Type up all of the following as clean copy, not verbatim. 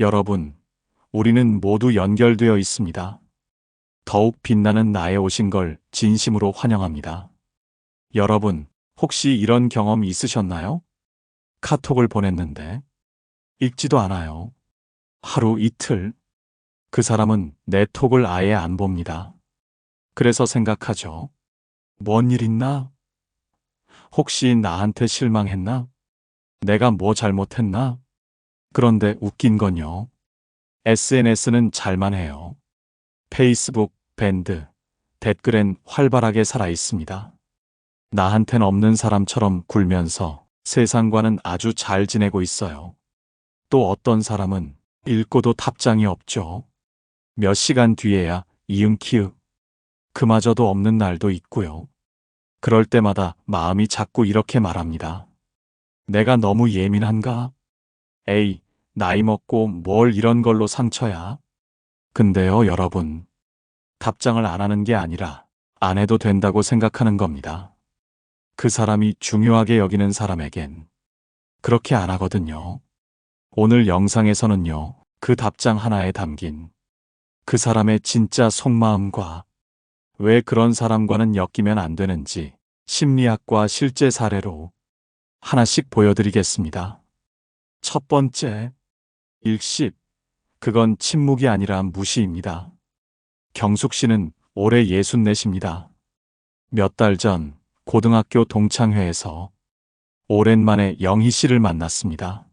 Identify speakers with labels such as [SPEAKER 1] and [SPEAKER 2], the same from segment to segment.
[SPEAKER 1] 여러분, 우리는 모두 연결되어 있습니다. 더욱 빛나는 나에 오신 걸 진심으로 환영합니다. 여러분, 혹시 이런 경험 있으셨나요? 카톡을 보냈는데 읽지도 않아요. 하루 이틀, 그 사람은 내 톡을 아예 안 봅니다. 그래서 생각하죠. 뭔 일 있나? 혹시 나한테 실망했나? 내가 뭐 잘못했나? 그런데 웃긴 건요. SNS는 잘만 해요. 페이스북, 밴드, 댓글엔 활발하게 살아 있습니다. 나한텐 없는 사람처럼 굴면서 세상과는 아주 잘 지내고 있어요. 또 어떤 사람은 읽고도 답장이 없죠. 몇 시간 뒤에야 이응키읔. 그마저도 없는 날도 있고요. 그럴 때마다 마음이 자꾸 이렇게 말합니다. 내가 너무 예민한가? 에이, 나이 먹고 뭘 이런 걸로 상처야? 근데요, 여러분. 답장을 안 하는 게 아니라 안 해도 된다고 생각하는 겁니다. 그 사람이 중요하게 여기는 사람에겐 그렇게 안 하거든요. 오늘 영상에서는요, 그 답장 하나에 담긴 그 사람의 진짜 속마음과 왜 그런 사람과는 엮이면 안 되는지 심리학과 실제 사례로 하나씩 보여드리겠습니다. 첫 번째, 일십. 그건 침묵이 아니라 무시입니다. 경숙 씨는 올해 64입니다. 몇 달 전 고등학교 동창회에서 오랜만에 영희 씨를 만났습니다.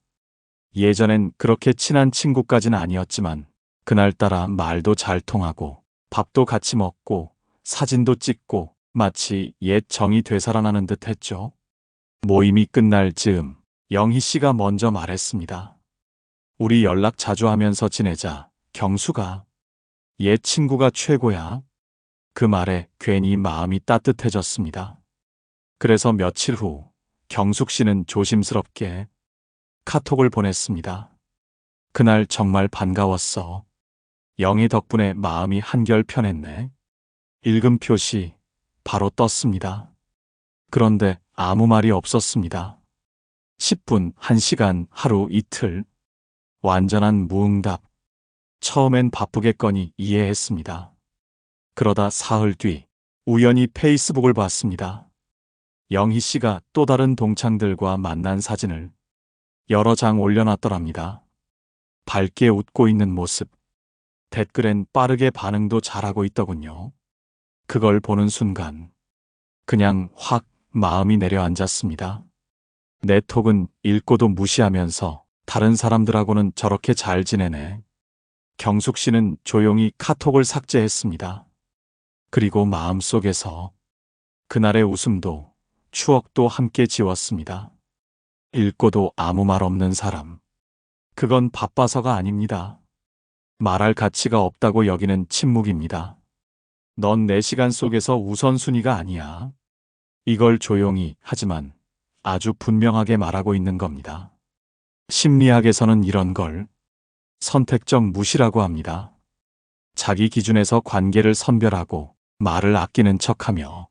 [SPEAKER 1] 예전엔 그렇게 친한 친구까지는 아니었지만 그날따라 말도 잘 통하고 밥도 같이 먹고 사진도 찍고 마치 옛 정이 되살아나는 듯 했죠. 모임이 끝날 즈음 영희 씨가 먼저 말했습니다. 우리 연락 자주 하면서 지내자. 경수가. 옛 친구가 최고야. 그 말에 괜히 마음이 따뜻해졌습니다. 그래서 며칠 후 경숙 씨는 조심스럽게 카톡을 보냈습니다. 그날 정말 반가웠어. 영희 덕분에 마음이 한결 편했네. 읽음 표시 바로 떴습니다. 그런데 아무 말이 없었습니다. 10분, 1시간, 하루 이틀. 완전한 무응답. 처음엔 바쁘겠거니 이해했습니다. 그러다 사흘 뒤 우연히 페이스북을 봤습니다. 영희 씨가 또 다른 동창들과 만난 사진을 여러 장 올려놨더랍니다. 밝게 웃고 있는 모습. 댓글엔 빠르게 반응도 잘하고 있더군요. 그걸 보는 순간 그냥 확 마음이 내려앉았습니다. 내 톡은 읽고도 무시하면서 다른 사람들하고는 저렇게 잘 지내네. 경숙 씨는 조용히 카톡을 삭제했습니다. 그리고 마음속에서 그날의 웃음도 추억도 함께 지웠습니다. 읽고도 아무 말 없는 사람. 그건 바빠서가 아닙니다. 말할 가치가 없다고 여기는 침묵입니다. 넌 내 시간 속에서 우선순위가 아니야. 이걸 조용히 하지만 아주 분명하게 말하고 있는 겁니다. 심리학에서는 이런 걸 선택적 무시라고 합니다. 자기 기준에서 관계를 선별하고 말을 아끼는 척하며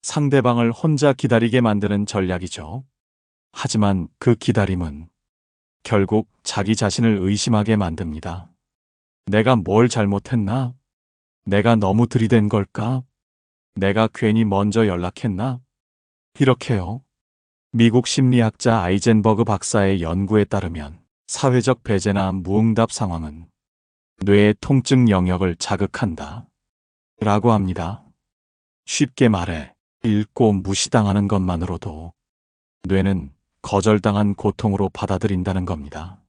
[SPEAKER 1] 상대방을 혼자 기다리게 만드는 전략이죠. 하지만 그 기다림은 결국 자기 자신을 의심하게 만듭니다. 내가 뭘 잘못했나? 내가 너무 들이댄 걸까? 내가 괜히 먼저 연락했나? 이렇게요. 미국 심리학자 아이젠버그 박사의 연구에 따르면 사회적 배제나 무응답 상황은 뇌의 통증 영역을 자극한다. 라고 합니다. 쉽게 말해 읽고 무시당하는 것만으로도 뇌는 거절당한 고통으로 받아들인다는 겁니다.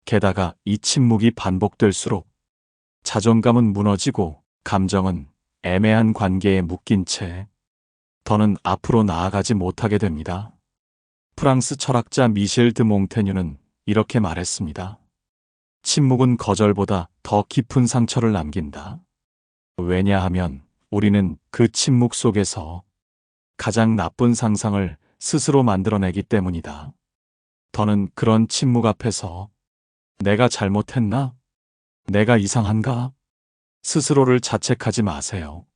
[SPEAKER 1] 게다가 이 침묵이 반복될수록 자존감은 무너지고 감정은 애매한 관계에 묶인 채 더는 앞으로 나아가지 못하게 됩니다. 프랑스 철학자 미셸 드 몽테뉴는 이렇게 말했습니다. 침묵은 거절보다 더 깊은 상처를 남긴다. 왜냐하면 우리는 그 침묵 속에서 가장 나쁜 상상을 스스로 만들어내기 때문이다. 더는 그런 침묵 앞에서 내가 잘못했나? 내가 이상한가? 스스로를 자책하지 마세요.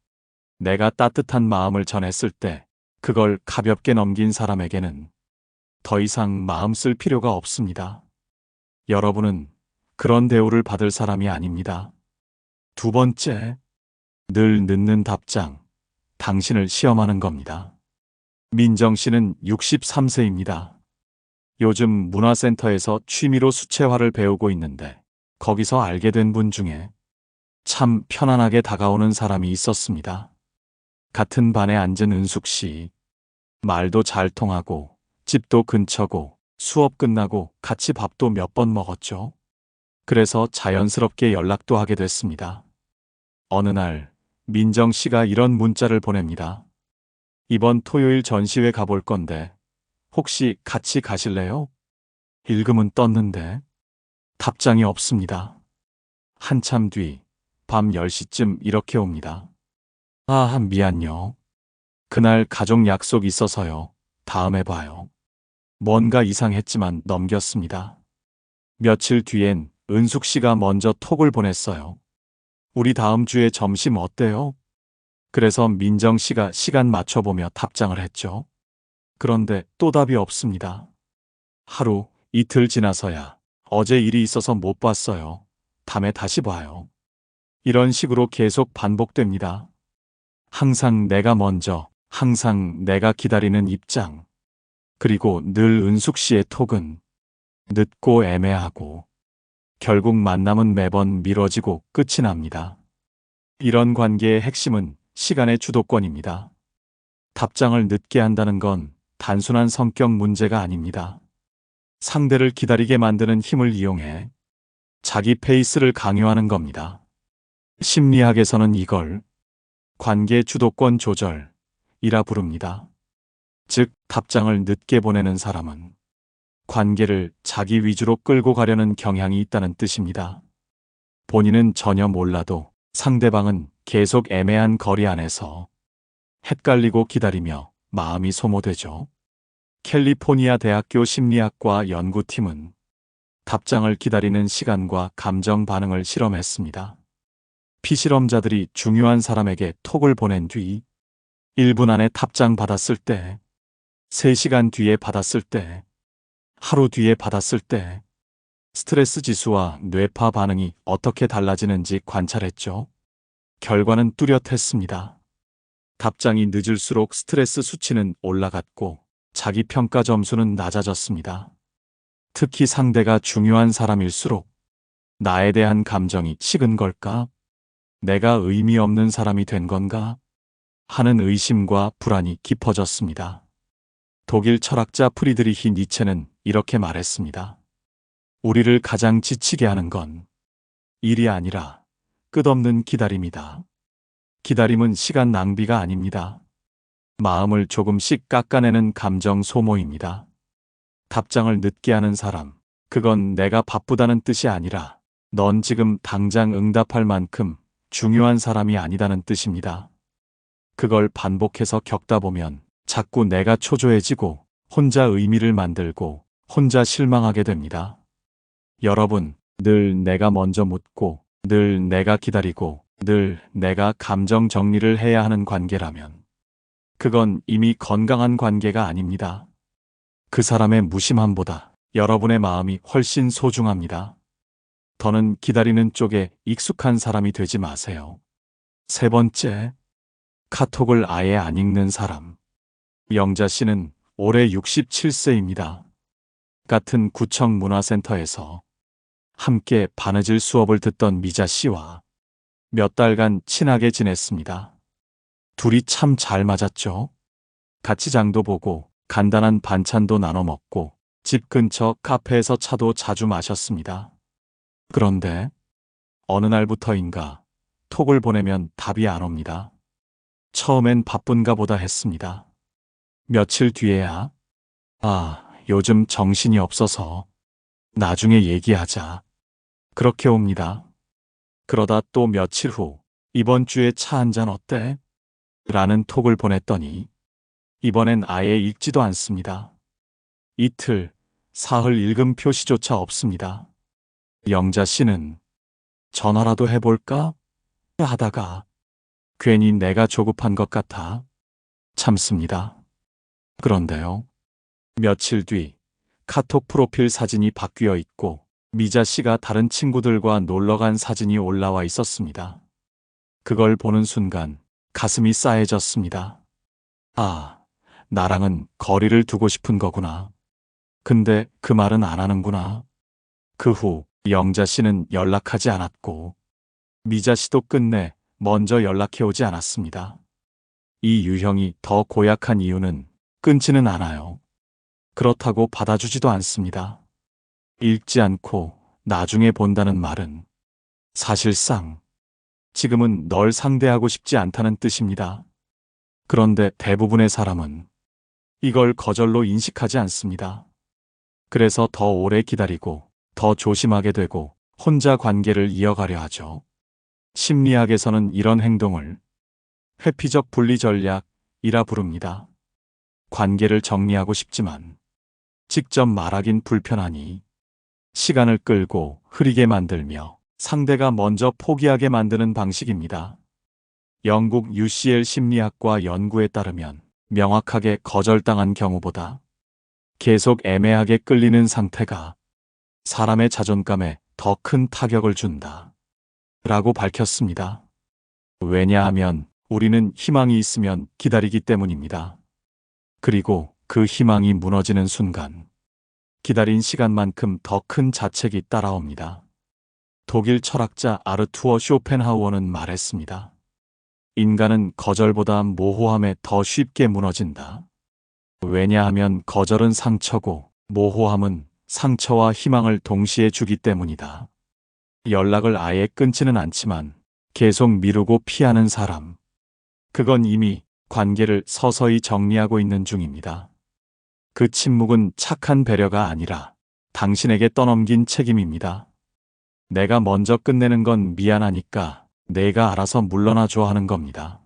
[SPEAKER 1] 내가 따뜻한 마음을 전했을 때 그걸 가볍게 넘긴 사람에게는 더 이상 마음 쓸 필요가 없습니다. 여러분은 그런 대우를 받을 사람이 아닙니다. 두 번째, 늘 늦는 답장. 당신을 시험하는 겁니다. 민정 씨는 63세입니다. 요즘 문화센터에서 취미로 수채화를 배우고 있는데 거기서 알게 된 분 중에 참 편안하게 다가오는 사람이 있었습니다. 같은 반에 앉은 은숙 씨. 말도 잘 통하고 집도 근처고 수업 끝나고 같이 밥도 몇 번 먹었죠. 그래서 자연스럽게 연락도 하게 됐습니다. 어느 날 민정 씨가 이런 문자를 보냅니다. 이번 토요일 전시회 가볼 건데 혹시 같이 가실래요? 읽음은 떴는데 답장이 없습니다. 한참 뒤 밤 10시쯤 이렇게 옵니다. 아, 미안요. 그날 가족 약속 있어서요. 다음에 봐요. 뭔가 이상했지만 넘겼습니다. 며칠 뒤엔 은숙 씨가 먼저 톡을 보냈어요. 우리 다음 주에 점심 어때요? 그래서 민정 씨가 시간 맞춰보며 답장을 했죠. 그런데 또 답이 없습니다. 하루, 이틀 지나서야 어제 일이 있어서 못 봤어요. 다음에 다시 봐요. 이런 식으로 계속 반복됩니다. 항상 내가 먼저, 항상 내가 기다리는 입장. 그리고 늘 은숙 씨의 톡은 늦고 애매하고 결국 만남은 매번 미뤄지고 끝이 납니다. 이런 관계의 핵심은 시간의 주도권입니다. 답장을 늦게 한다는 건 단순한 성격 문제가 아닙니다. 상대를 기다리게 만드는 힘을 이용해 자기 페이스를 강요하는 겁니다. 심리학에서는 이걸 관계 주도권 조절이라 부릅니다. 즉, 답장을 늦게 보내는 사람은 관계를 자기 위주로 끌고 가려는 경향이 있다는 뜻입니다. 본인은 전혀 몰라도 상대방은 계속 애매한 거리 안에서 헷갈리고 기다리며 마음이 소모되죠. 캘리포니아 대학교 심리학과 연구팀은 답장을 기다리는 시간과 감정 반응을 실험했습니다. 피실험자들이 중요한 사람에게 톡을 보낸 뒤 1분 안에 답장 받았을 때, 3시간 뒤에 받았을 때, 하루 뒤에 받았을 때 스트레스 지수와 뇌파 반응이 어떻게 달라지는지 관찰했죠. 결과는 뚜렷했습니다. 답장이 늦을수록 스트레스 수치는 올라갔고 자기 평가 점수는 낮아졌습니다. 특히 상대가 중요한 사람일수록 나에 대한 감정이 식은 걸까? 내가 의미 없는 사람이 된 건가? 하는 의심과 불안이 깊어졌습니다. 독일 철학자 프리드리히 니체는 이렇게 말했습니다. 우리를 가장 지치게 하는 건 일이 아니라 끝없는 기다림이다. 기다림은 시간 낭비가 아닙니다. 마음을 조금씩 깎아내는 감정 소모입니다. 답장을 늦게 하는 사람, 그건 내가 바쁘다는 뜻이 아니라 넌 지금 당장 응답할 만큼 중요한 사람이 아니다는 뜻입니다. 그걸 반복해서 겪다 보면 자꾸 내가 초조해지고 혼자 의미를 만들고 혼자 실망하게 됩니다. 여러분, 늘 내가 먼저 묻고 늘 내가 기다리고 늘 내가 감정 정리를 해야 하는 관계라면 그건 이미 건강한 관계가 아닙니다. 그 사람의 무심함보다 여러분의 마음이 훨씬 소중합니다. 더는 기다리는 쪽에 익숙한 사람이 되지 마세요. 세 번째, 카톡을 아예 안 읽는 사람. 영자 씨는 올해 67세입니다. 같은 구청 문화센터에서 함께 바느질 수업을 듣던 미자 씨와 몇 달간 친하게 지냈습니다. 둘이 참 잘 맞았죠. 같이 장도 보고 간단한 반찬도 나눠 먹고 집 근처 카페에서 차도 자주 마셨습니다. 그런데 어느 날부터인가 톡을 보내면 답이 안 옵니다. 처음엔 바쁜가 보다 했습니다. 며칠 뒤에야 요즘 정신이 없어서 나중에 얘기하자. 그렇게 옵니다. 그러다 또 며칠 후 이번 주에 차 한잔 어때? 라는 톡을 보냈더니 이번엔 아예 읽지도 않습니다. 이틀, 사흘 읽음 표시조차 없습니다. 영자 씨는 전화라도 해볼까? 하다가 괜히 내가 조급한 것 같아 참습니다. 그런데요. 며칠 뒤 카톡 프로필 사진이 바뀌어 있고 미자 씨가 다른 친구들과 놀러 간 사진이 올라와 있었습니다. 그걸 보는 순간 가슴이 싸해졌습니다. 아, 나랑은 거리를 두고 싶은 거구나. 근데 그 말은 안 하는구나. 그 후 영자 씨는 연락하지 않았고 미자 씨도 끝내 먼저 연락해 오지 않았습니다. 이 유형이 더 고약한 이유는 끊지는 않아요. 그렇다고 받아주지도 않습니다. 읽지 않고 나중에 본다는 말은 사실상 지금은 널 상대하고 싶지 않다는 뜻입니다. 그런데 대부분의 사람은 이걸 거절로 인식하지 않습니다. 그래서 더 오래 기다리고 더 조심하게 되고 혼자 관계를 이어가려 하죠. 심리학에서는 이런 행동을 회피적 분리 전략이라 부릅니다. 관계를 정리하고 싶지만 직접 말하긴 불편하니 시간을 끌고 흐리게 만들며 상대가 먼저 포기하게 만드는 방식입니다. 영국 UCL 심리학과 연구에 따르면 명확하게 거절당한 경우보다 계속 애매하게 끌리는 상태가 사람의 자존감에 더 큰 타격을 준다. 라고 밝혔습니다. 왜냐하면 우리는 희망이 있으면 기다리기 때문입니다. 그리고 그 희망이 무너지는 순간 기다린 시간만큼 더 큰 자책이 따라옵니다. 독일 철학자 아르투어 쇼펜하우어는 말했습니다. 인간은 거절보다 모호함에 더 쉽게 무너진다. 왜냐하면 거절은 상처고 모호함은 상처와 희망을 동시에 주기 때문이다. 연락을 아예 끊지는 않지만 계속 미루고 피하는 사람. 그건 이미 관계를 서서히 정리하고 있는 중입니다. 그 침묵은 착한 배려가 아니라 당신에게 떠넘긴 책임입니다. 내가 먼저 끝내는 건 미안하니까 내가 알아서 물러나줘 하는 겁니다.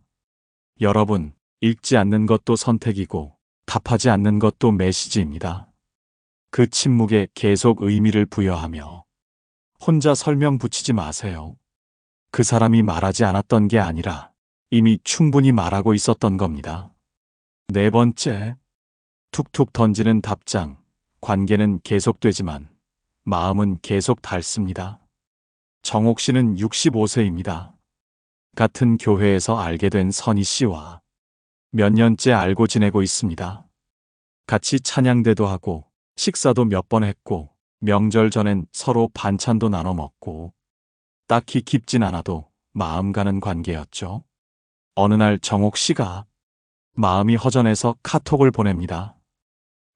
[SPEAKER 1] 여러분, 읽지 않는 것도 선택이고 답하지 않는 것도 메시지입니다. 그 침묵에 계속 의미를 부여하며 혼자 설명 붙이지 마세요. 그 사람이 말하지 않았던 게 아니라 이미 충분히 말하고 있었던 겁니다. 네 번째, 툭툭 던지는 답장. 관계는 계속되지만 마음은 계속 닳습니다. 정옥 씨는 65세입니다. 같은 교회에서 알게 된 선희 씨와 몇 년째 알고 지내고 있습니다. 같이 찬양대도 하고 식사도 몇 번 했고 명절 전엔 서로 반찬도 나눠 먹고 딱히 깊진 않아도 마음 가는 관계였죠. 어느 날 정옥 씨가 마음이 허전해서 카톡을 보냅니다.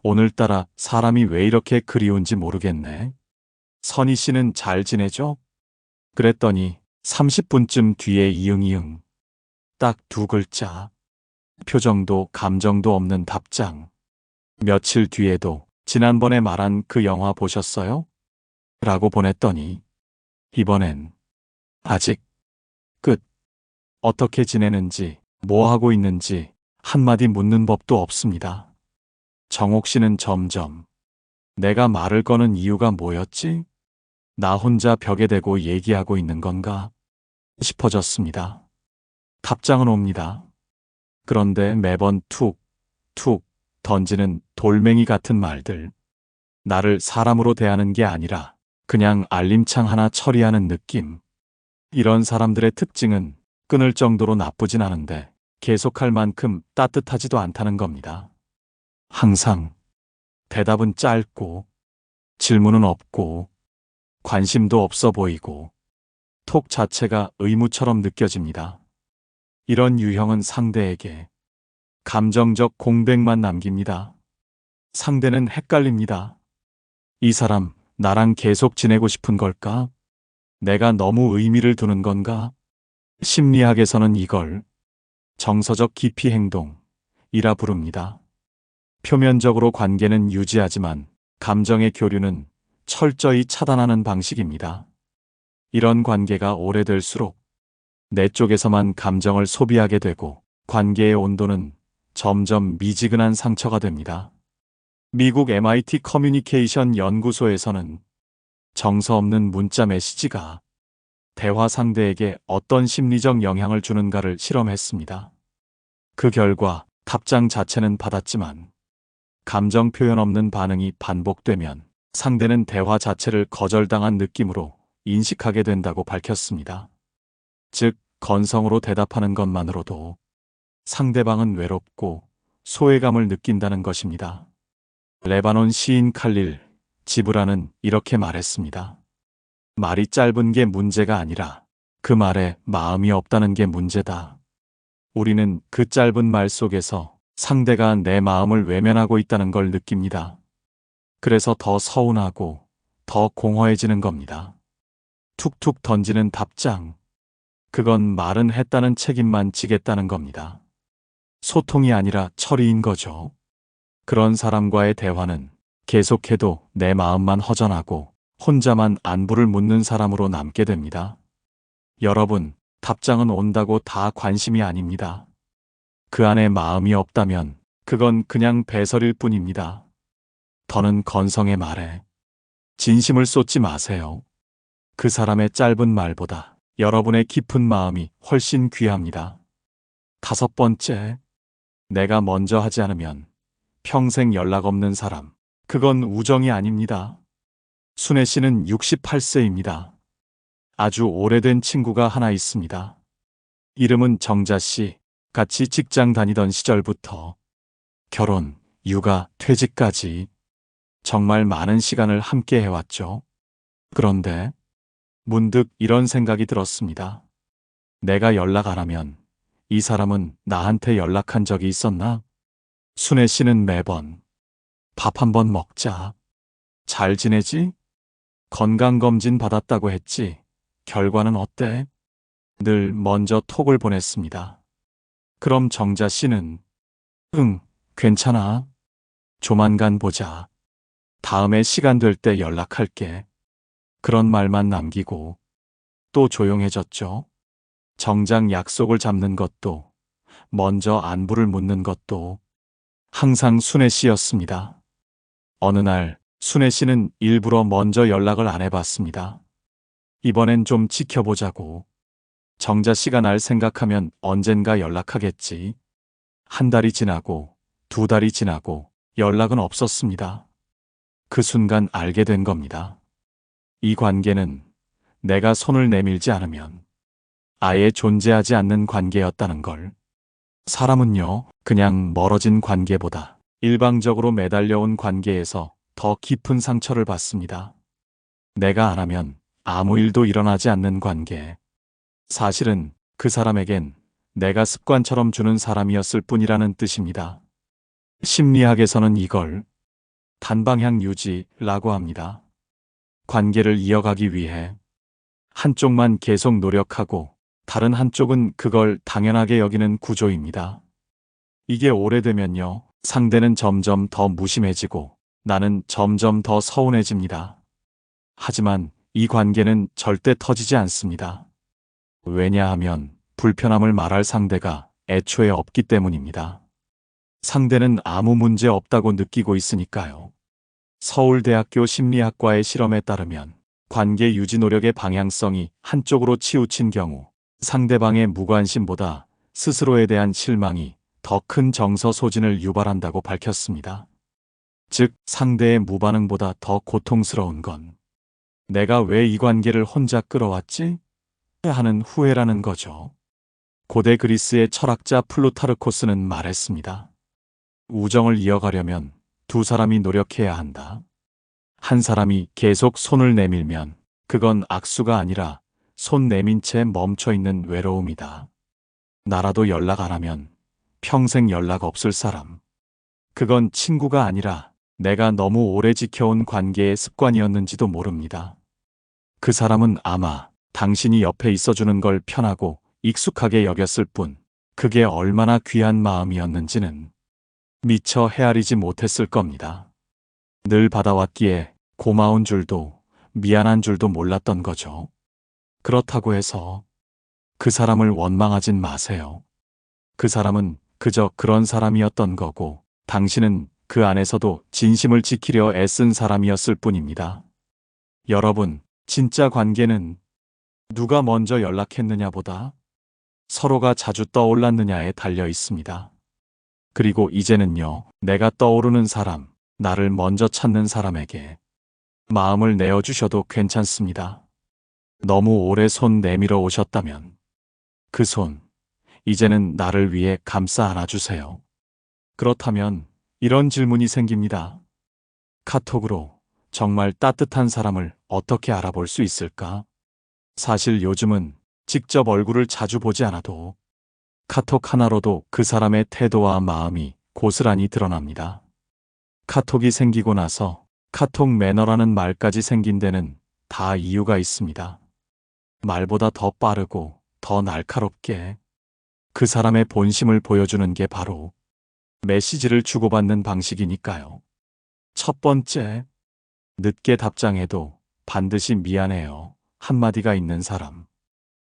[SPEAKER 1] 오늘따라 사람이 왜 이렇게 그리운지 모르겠네. 선희 씨는 잘 지내죠? 그랬더니 30분쯤 뒤에 이응이응. 딱 두 글자. 표정도 감정도 없는 답장. 며칠 뒤에도 지난번에 말한 그 영화 보셨어요? 라고 보냈더니 이번엔 아직 끝. 어떻게 지내는지, 뭐 하고 있는지 한마디 묻는 법도 없습니다. 정옥 씨는 점점 내가 말을 거는 이유가 뭐였지? 나 혼자 벽에 대고 얘기하고 있는 건가? 싶어졌습니다. 답장은 옵니다. 그런데 매번 툭, 툭 던지는 돌멩이 같은 말들. 나를 사람으로 대하는 게 아니라 그냥 알림창 하나 처리하는 느낌. 이런 사람들의 특징은 끊을 정도로 나쁘진 않은데 계속할 만큼 따뜻하지도 않다는 겁니다. 항상 대답은 짧고 질문은 없고 관심도 없어 보이고 톡 자체가 의무처럼 느껴집니다. 이런 유형은 상대에게 감정적 공백만 남깁니다. 상대는 헷갈립니다. 이 사람 나랑 계속 지내고 싶은 걸까? 내가 너무 의미를 두는 건가? 심리학에서는 이걸 정서적 기피 행동이라 부릅니다. 표면적으로 관계는 유지하지만 감정의 교류는 철저히 차단하는 방식입니다. 이런 관계가 오래될수록 내 쪽에서만 감정을 소비하게 되고 관계의 온도는 점점 미지근한 상처가 됩니다. 미국 MIT 커뮤니케이션 연구소에서는 정서 없는 문자 메시지가 대화 상대에게 어떤 심리적 영향을 주는가를 실험했습니다. 그 결과 답장 자체는 받았지만 감정 표현 없는 반응이 반복되면 상대는 대화 자체를 거절당한 느낌으로 인식하게 된다고 밝혔습니다. 즉, 건성으로 대답하는 것만으로도 상대방은 외롭고 소외감을 느낀다는 것입니다. 레바논 시인 칼릴 지브라는 이렇게 말했습니다. 말이 짧은 게 문제가 아니라 그 말에 마음이 없다는 게 문제다. 우리는 그 짧은 말 속에서 상대가 내 마음을 외면하고 있다는 걸 느낍니다. 그래서 더 서운하고 더 공허해지는 겁니다. 툭툭 던지는 답장. 그건 말은 했다는 책임만 지겠다는 겁니다. 소통이 아니라 처리인 거죠. 그런 사람과의 대화는 계속해도 내 마음만 허전하고 혼자만 안부를 묻는 사람으로 남게 됩니다. 여러분, 답장은 온다고 다 관심이 아닙니다. 그 안에 마음이 없다면 그건 그냥 배설일 뿐입니다. 더는 건성의 말에 진심을 쏟지 마세요. 그 사람의 짧은 말보다 여러분의 깊은 마음이 훨씬 귀합니다. 5번째, 내가 먼저 하지 않으면 평생 연락 없는 사람. 그건 우정이 아닙니다. 순애 씨는 68세입니다. 아주 오래된 친구가 하나 있습니다. 이름은 정자 씨. 같이 직장 다니던 시절부터 결혼, 육아, 퇴직까지 정말 많은 시간을 함께 해왔죠. 그런데 문득 이런 생각이 들었습니다. 내가 연락 안 하면 이 사람은 나한테 연락한 적이 있었나? 순애 씨는 매번 밥 한번 먹자. 잘 지내지? 건강검진 받았다고 했지? 결과는 어때? 늘 먼저 톡을 보냈습니다. 그럼 정자 씨는 응, 괜찮아. 조만간 보자. 다음에 시간 될 때 연락할게. 그런 말만 남기고 또 조용해졌죠. 정작 약속을 잡는 것도 먼저 안부를 묻는 것도 항상 순애 씨였습니다. 어느 날 순애 씨는 일부러 먼저 연락을 안 해봤습니다. 이번엔 좀 지켜보자고. 정자 씨가 날 생각하면 언젠가 연락하겠지. 한 달이 지나고 2달이 지나고 연락은 없었습니다. 그 순간 알게 된 겁니다. 이 관계는 내가 손을 내밀지 않으면 아예 존재하지 않는 관계였다는 걸. 사람은요, 그냥 멀어진 관계보다 일방적으로 매달려온 관계에서 더 깊은 상처를 받습니다. 내가 안 하면 아무 일도 일어나지 않는 관계. 사실은 그 사람에겐 내가 습관처럼 주는 사람이었을 뿐이라는 뜻입니다. 심리학에서는 이걸 단방향 유지라고 합니다. 관계를 이어가기 위해 한쪽만 계속 노력하고 다른 한쪽은 그걸 당연하게 여기는 구조입니다. 이게 오래되면요, 상대는 점점 더 무심해지고 나는 점점 더 서운해집니다. 하지만 이 관계는 절대 터지지 않습니다. 왜냐하면 불편함을 말할 상대가 애초에 없기 때문입니다. 상대는 아무 문제 없다고 느끼고 있으니까요. 서울대학교 심리학과의 실험에 따르면 관계 유지 노력의 방향성이 한쪽으로 치우친 경우 상대방의 무관심보다 스스로에 대한 실망이 더 큰 정서 소진을 유발한다고 밝혔습니다. 즉, 상대의 무반응보다 더 고통스러운 건 내가 왜 이 관계를 혼자 끌어왔지? 하는 후회라는 거죠. 고대 그리스의 철학자 플루타르코스는 말했습니다. 우정을 이어가려면 두 사람이 노력해야 한다. 한 사람이 계속 손을 내밀면 그건 악수가 아니라 손 내민 채 멈춰 있는 외로움이다. 나라도 연락 안 하면 평생 연락 없을 사람. 그건 친구가 아니라 내가 너무 오래 지켜온 관계의 습관이었는지도 모릅니다. 그 사람은 아마 당신이 옆에 있어주는 걸 편하고 익숙하게 여겼을 뿐 그게 얼마나 귀한 마음이었는지는 미처 헤아리지 못했을 겁니다. 늘 받아왔기에 고마운 줄도 미안한 줄도 몰랐던 거죠. 그렇다고 해서 그 사람을 원망하진 마세요. 그 사람은 그저 그런 사람이었던 거고 당신은 그 안에서도 진심을 지키려 애쓴 사람이었을 뿐입니다. 여러분, 진짜 관계는 누가 먼저 연락했느냐보다 서로가 자주 떠올랐느냐에 달려 있습니다. 그리고 이제는요, 내가 떠오르는 사람, 나를 먼저 찾는 사람에게 마음을 내어주셔도 괜찮습니다. 너무 오래 손 내밀어 오셨다면 그 손, 이제는 나를 위해 감싸 안아주세요. 그렇다면 이런 질문이 생깁니다. 카톡으로 정말 따뜻한 사람을 어떻게 알아볼 수 있을까? 사실 요즘은 직접 얼굴을 자주 보지 않아도 카톡 하나로도 그 사람의 태도와 마음이 고스란히 드러납니다. 카톡이 생기고 나서 카톡 매너라는 말까지 생긴 데는 다 이유가 있습니다. 말보다 더 빠르고 더 날카롭게 그 사람의 본심을 보여주는 게 바로 메시지를 주고받는 방식이니까요. 첫 번째, 늦게 답장해도 반드시 미안해요 한마디가 있는 사람.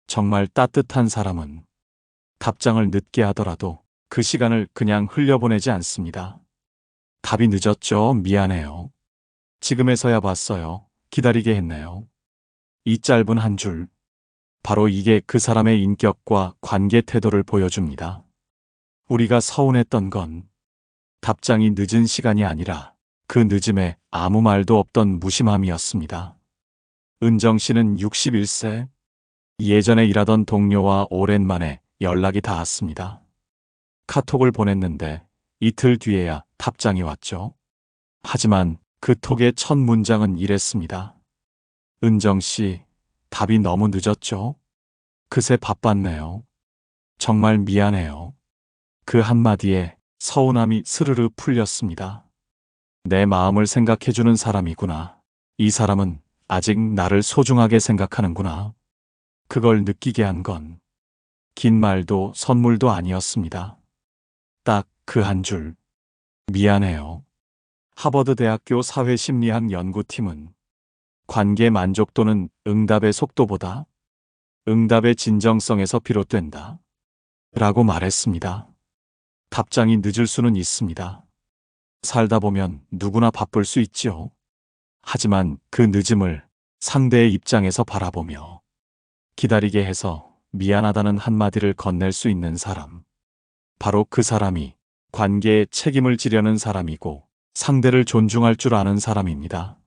[SPEAKER 1] 정말 따뜻한 사람은 답장을 늦게 하더라도 그 시간을 그냥 흘려보내지 않습니다. 답이 늦었죠? 미안해요. 지금에서야 봤어요. 기다리게 했네요. 이 짧은 한 줄, 바로 이게 그 사람의 인격과 관계 태도를 보여줍니다. 우리가 서운했던 건 답장이 늦은 시간이 아니라 그 늦음에 아무 말도 없던 무심함이었습니다. 은정 씨는 61세, 예전에 일하던 동료와 오랜만에 연락이 닿았습니다. 카톡을 보냈는데 이틀 뒤에야 답장이 왔죠. 하지만 그 톡의 첫 문장은 이랬습니다. 은정 씨, 답이 너무 늦었죠? 그새 바빴네요. 정말 미안해요. 그 한마디에 서운함이 스르르 풀렸습니다. 내 마음을 생각해주는 사람이구나. 이 사람은 아직 나를 소중하게 생각하는구나. 그걸 느끼게 한 건 긴 말도 선물도 아니었습니다. 딱 그 한 줄. 미안해요. 하버드 대학교 사회심리학 연구팀은 관계 만족도는 응답의 속도보다 응답의 진정성에서 비롯된다. 라고 말했습니다. 답장이 늦을 수는 있습니다. 살다 보면 누구나 바쁠 수 있죠. 하지만 그 늦음을 상대의 입장에서 바라보며 기다리게 해서 미안하다는 한마디를 건넬 수 있는 사람. 바로 그 사람이 관계에 책임을 지려는 사람이고 상대를 존중할 줄 아는 사람입니다.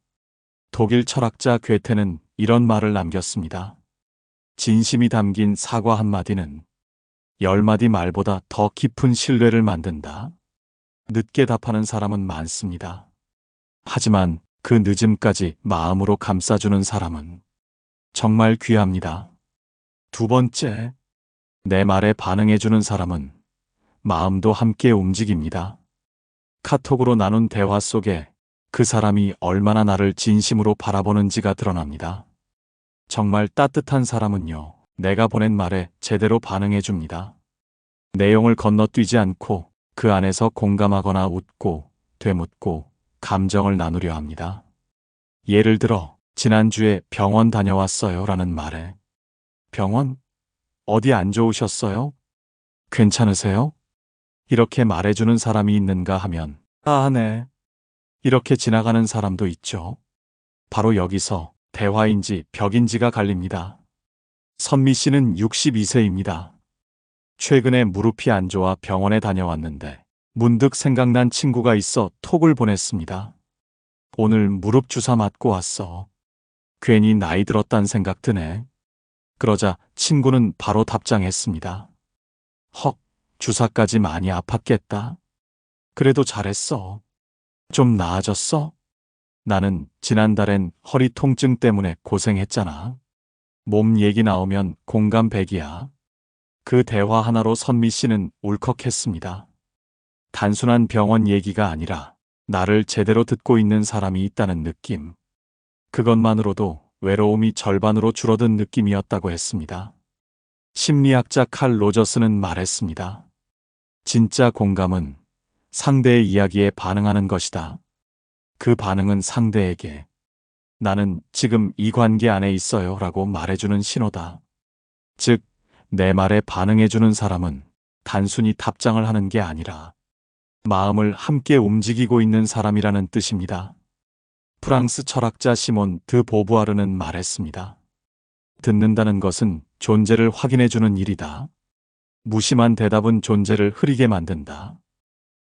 [SPEAKER 1] 독일 철학자 괴테는 이런 말을 남겼습니다. 진심이 담긴 사과 한마디는 10마디 말보다 더 깊은 신뢰를 만든다. 늦게 답하는 사람은 많습니다. 하지만 그 늦음까지 마음으로 감싸주는 사람은 정말 귀합니다. 두 번째, 내 말에 반응해주는 사람은 마음도 함께 움직입니다. 카톡으로 나눈 대화 속에 그 사람이 얼마나 나를 진심으로 바라보는지가 드러납니다. 정말 따뜻한 사람은요, 내가 보낸 말에 제대로 반응해줍니다. 내용을 건너뛰지 않고 그 안에서 공감하거나 웃고 되묻고 감정을 나누려 합니다. 예를 들어, 지난주에 병원 다녀왔어요 라는 말에 병원? 어디 안 좋으셨어요? 괜찮으세요? 이렇게 말해주는 사람이 있는가 하면 아, 네. 이렇게 지나가는 사람도 있죠. 바로 여기서 대화인지 벽인지가 갈립니다. 선미 씨는 62세입니다. 최근에 무릎이 안 좋아 병원에 다녀왔는데 문득 생각난 친구가 있어 톡을 보냈습니다. 오늘 무릎 주사 맞고 왔어. 괜히 나이 들었단 생각 드네. 그러자 친구는 바로 답장했습니다. 헉, 주사까지 많이 아팠겠다. 그래도 잘했어. 좀 나아졌어? 나는 지난달엔 허리 통증 때문에 고생했잖아. 몸 얘기 나오면 공감 100이야. 그 대화 하나로 선미 씨는 울컥했습니다. 단순한 병원 얘기가 아니라 나를 제대로 듣고 있는 사람이 있다는 느낌. 그것만으로도 외로움이 절반으로 줄어든 느낌이었다고 했습니다. 심리학자 칼 로저스는 말했습니다. 진짜 공감은 상대의 이야기에 반응하는 것이다. 그 반응은 상대에게 나는 지금 이 관계 안에 있어요 라고 말해주는 신호다. 즉, 내 말에 반응해주는 사람은 단순히 답장을 하는 게 아니라 마음을 함께 움직이고 있는 사람이라는 뜻입니다. 프랑스 철학자 시몬 드 보부아르는 말했습니다. 듣는다는 것은 존재를 확인해주는 일이다. 무심한 대답은 존재를 흐리게 만든다.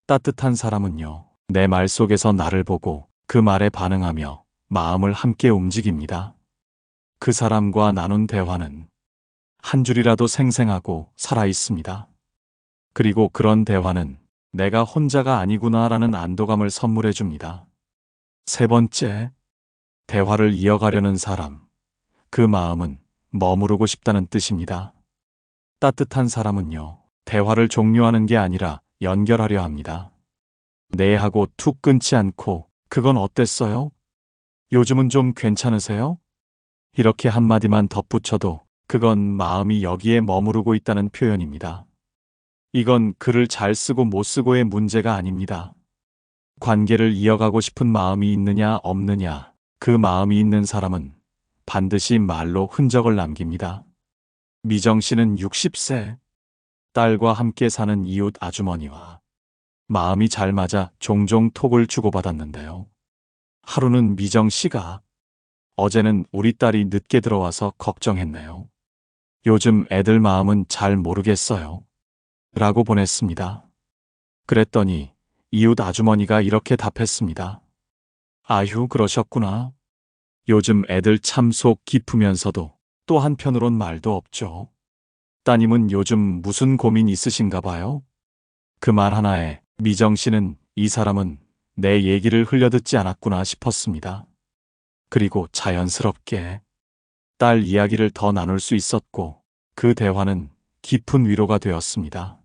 [SPEAKER 1] 따뜻한 사람은요, 내 말 속에서 나를 보고 그 말에 반응하며 마음을 함께 움직입니다. 그 사람과 나눈 대화는 한 줄이라도 생생하고 살아있습니다. 그리고 그런 대화는 내가 혼자가 아니구나라는 안도감을 선물해 줍니다. 세 번째, 대화를 이어가려는 사람. 그 마음은 머무르고 싶다는 뜻입니다. 따뜻한 사람은요, 대화를 종료하는 게 아니라 연결하려 합니다. 네 하고 툭 끊지 않고, 그건 어땠어요? 요즘은 좀 괜찮으세요? 이렇게 한마디만 덧붙여도 그건 마음이 여기에 머무르고 있다는 표현입니다. 이건 글을 잘 쓰고 못 쓰고의 문제가 아닙니다. 관계를 이어가고 싶은 마음이 있느냐 없느냐, 그 마음이 있는 사람은 반드시 말로 흔적을 남깁니다. 미정 씨는 60세, 딸과 함께 사는 이웃 아주머니와 마음이 잘 맞아 종종 톡을 주고받았는데요. 하루는 미정 씨가 어제는 우리 딸이 늦게 들어와서 걱정했네요. 요즘 애들 마음은 잘 모르겠어요. 라고 보냈습니다. 그랬더니 이웃 아주머니가 이렇게 답했습니다. 아휴, 그러셨구나. 요즘 애들 참 속 깊으면서도 또 한편으론 말도 없죠. 따님은 요즘 무슨 고민 있으신가 봐요? 그 말 하나에 미정 씨는 이 사람은 내 얘기를 흘려듣지 않았구나 싶었습니다. 그리고 자연스럽게 딸 이야기를 더 나눌 수 있었고 그 대화는 깊은 위로가 되었습니다.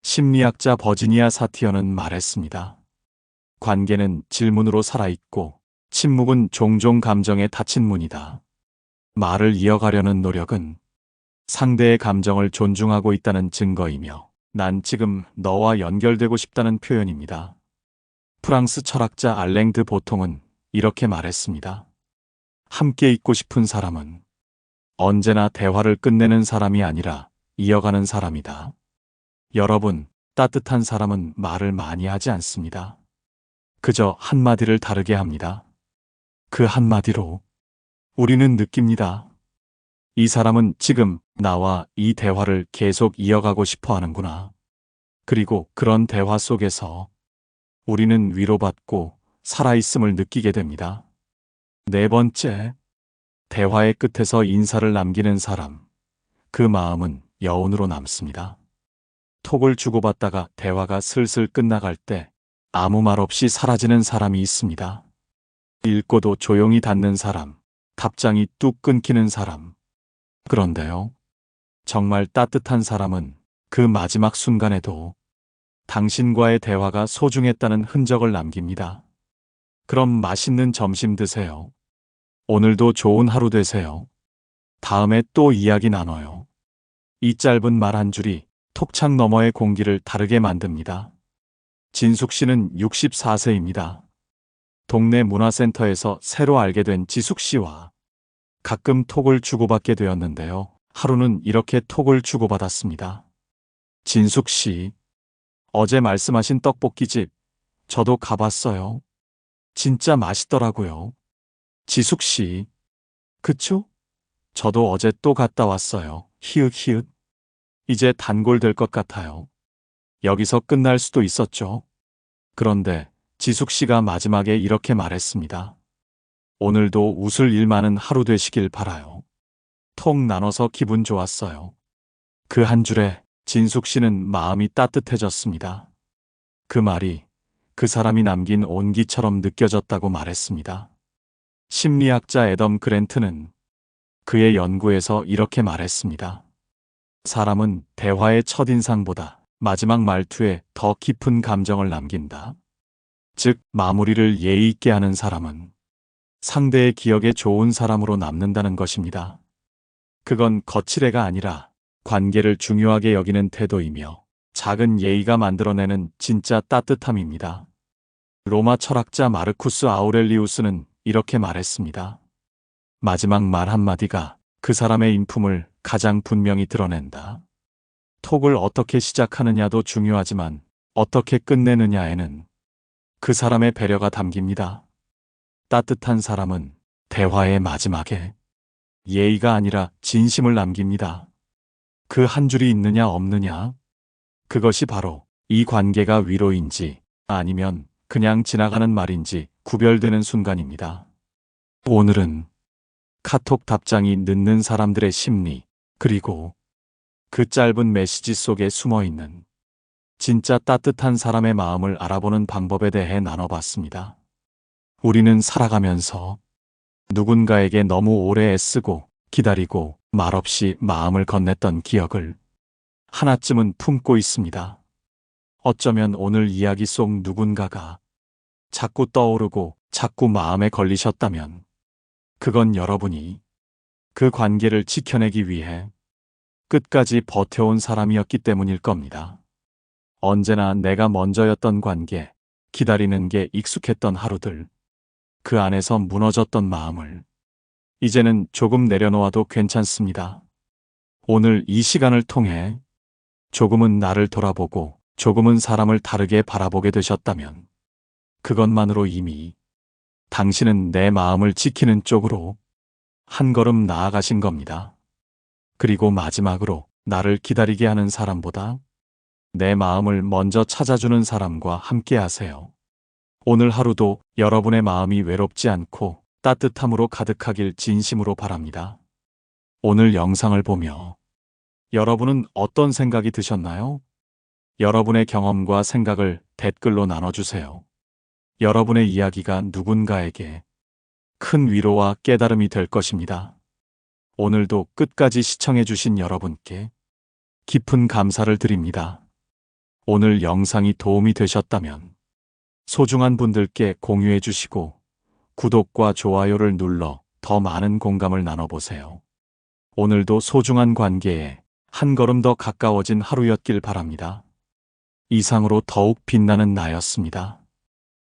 [SPEAKER 1] 심리학자 버지니아 사티어는 말했습니다. 관계는 질문으로 살아있고 침묵은 종종 감정에 닫힌 문이다. 말을 이어가려는 노력은 상대의 감정을 존중하고 있다는 증거이며 난 지금 너와 연결되고 싶다는 표현입니다. 프랑스 철학자 알랭 드 보통은 이렇게 말했습니다. 함께 있고 싶은 사람은 언제나 대화를 끝내는 사람이 아니라 이어가는 사람이다. 여러분, 따뜻한 사람은 말을 많이 하지 않습니다. 그저 한마디를 다르게 합니다. 그 한마디로 우리는 느낍니다. 이 사람은 지금 나와 이 대화를 계속 이어가고 싶어 하는구나. 그리고 그런 대화 속에서 우리는 위로받고 살아있음을 느끼게 됩니다. 네 번째, 대화의 끝에서 인사를 남기는 사람. 그 마음은 여운으로 남습니다. 톡을 주고받다가 대화가 슬슬 끝나갈 때 아무 말 없이 사라지는 사람이 있습니다. 읽고도 조용히 닫는 사람, 답장이 뚝 끊기는 사람. 그런데요, 정말 따뜻한 사람은 그 마지막 순간에도 당신과의 대화가 소중했다는 흔적을 남깁니다. 그럼 맛있는 점심 드세요. 오늘도 좋은 하루 되세요. 다음에 또 이야기 나눠요. 이 짧은 말 한 줄이 톡창 너머의 공기를 다르게 만듭니다. 진숙 씨는 64세입니다. 동네 문화센터에서 새로 알게 된 지숙 씨와 가끔 톡을 주고받게 되었는데요. 하루는 이렇게 톡을 주고받았습니다. 진숙 씨, 어제 말씀하신 떡볶이집 저도 가봤어요. 진짜 맛있더라고요. 지숙 씨, 그쵸? 저도 어제 또 갔다 왔어요. 히읗히읗. 이제 단골 될 것 같아요. 여기서 끝날 수도 있었죠. 그런데 지숙 씨가 마지막에 이렇게 말했습니다. 오늘도 웃을 일 많은 하루 되시길 바라요. 톡 나눠서 기분 좋았어요. 그 한 줄에 진숙 씨는 마음이 따뜻해졌습니다. 그 말이 그 사람이 남긴 온기처럼 느껴졌다고 말했습니다. 심리학자 애덤 그랜트는 그의 연구에서 이렇게 말했습니다. 사람은 대화의 첫인상보다 마지막 말투에 더 깊은 감정을 남긴다. 즉, 마무리를 예의 있게 하는 사람은 상대의 기억에 좋은 사람으로 남는다는 것입니다. 그건 거칠애가 아니라 관계를 중요하게 여기는 태도이며 작은 예의가 만들어내는 진짜 따뜻함입니다. 로마 철학자 마르쿠스 아우렐리우스는 이렇게 말했습니다. 마지막 말 한마디가 그 사람의 인품을 가장 분명히 드러낸다. 톡을 어떻게 시작하느냐도 중요하지만 어떻게 끝내느냐에는 그 사람의 배려가 담깁니다. 따뜻한 사람은 대화의 마지막에 예의가 아니라 진심을 남깁니다. 그 한 줄이 있느냐 없느냐, 그것이 바로 이 관계가 위로인지 아니면 그냥 지나가는 말인지 구별되는 순간입니다. 오늘은 카톡 답장이 늦는 사람들의 심리, 그리고 그 짧은 메시지 속에 숨어 있는 진짜 따뜻한 사람의 마음을 알아보는 방법에 대해 나눠봤습니다. 우리는 살아가면서 누군가에게 너무 오래 애쓰고 기다리고 말없이 마음을 건넸던 기억을 하나쯤은 품고 있습니다. 어쩌면 오늘 이야기 속 누군가가 자꾸 떠오르고 자꾸 마음에 걸리셨다면 그건 여러분이 그 관계를 지켜내기 위해 끝까지 버텨온 사람이었기 때문일 겁니다. 언제나 내가 먼저였던 관계, 기다리는 게 익숙했던 하루들, 그 안에서 무너졌던 마음을 이제는 조금 내려놓아도 괜찮습니다. 오늘 이 시간을 통해 조금은 나를 돌아보고 조금은 사람을 다르게 바라보게 되셨다면 그것만으로 이미 당신은 내 마음을 지키는 쪽으로 한 걸음 나아가신 겁니다. 그리고 마지막으로 나를 기다리게 하는 사람보다 내 마음을 먼저 찾아주는 사람과 함께 하세요. 오늘 하루도 여러분의 마음이 외롭지 않고 따뜻함으로 가득하길 진심으로 바랍니다. 오늘 영상을 보며 여러분은 어떤 생각이 드셨나요? 여러분의 경험과 생각을 댓글로 나눠주세요. 여러분의 이야기가 누군가에게 큰 위로와 깨달음이 될 것입니다. 오늘도 끝까지 시청해주신 여러분께 깊은 감사를 드립니다. 오늘 영상이 도움이 되셨다면 소중한 분들께 공유해 주시고 구독과 좋아요를 눌러 더 많은 공감을 나눠보세요. 오늘도 소중한 관계에 한 걸음 더 가까워진 하루였길 바랍니다. 이상으로 더욱 빛나는 나였습니다.